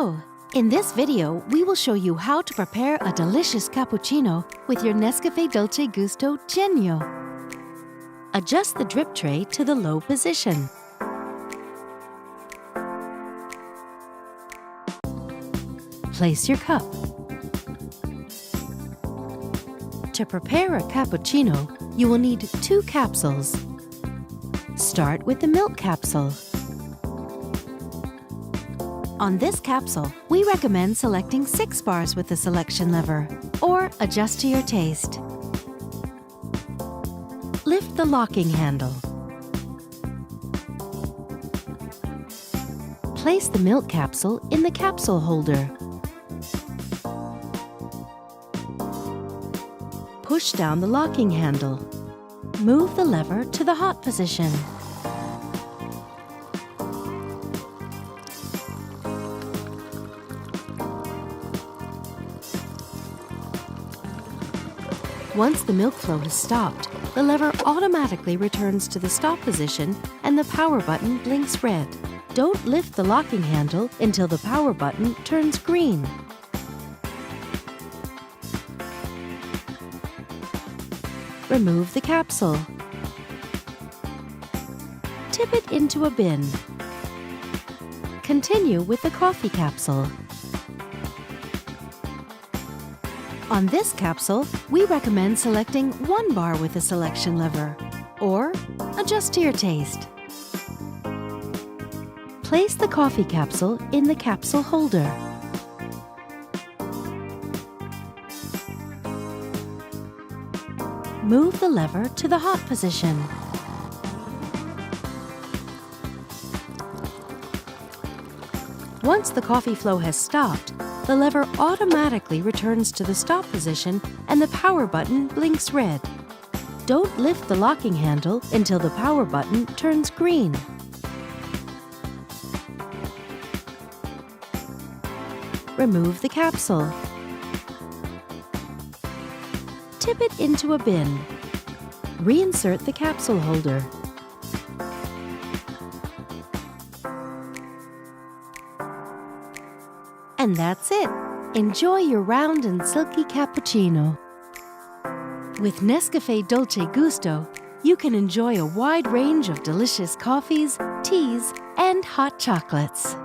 Hello! In this video, we will show you how to prepare a delicious cappuccino with your Nescafe Dolce Gusto Genio. Adjust the drip tray to the low position. Place your cup. To prepare a cappuccino, you will need 2 capsules. Start with the milk capsule. On this capsule, we recommend selecting 6 bars with the selection lever, or adjust to your taste. Lift the locking handle. Place the milk capsule in the capsule holder. Push down the locking handle. Move the lever to the hot position. Once the milk flow has stopped, the lever automatically returns to the stop position and the power button blinks red. Don't lift the locking handle until the power button turns green. Remove the capsule. Tip it into a bin. Continue with the coffee capsule. On this capsule, we recommend selecting 1 bar with the selection lever, or adjust to your taste. Place the coffee capsule in the capsule holder. Move the lever to the hot position. Once the coffee flow has stopped, the lever automatically returns to the stop position and the power button blinks red. Don't lift the locking handle until the power button turns green. Remove the capsule. Tip it into a bin. Reinsert the capsule holder. And that's it! Enjoy your round and silky cappuccino. With Nescafe Dolce Gusto, you can enjoy a wide range of delicious coffees, teas, and hot chocolates.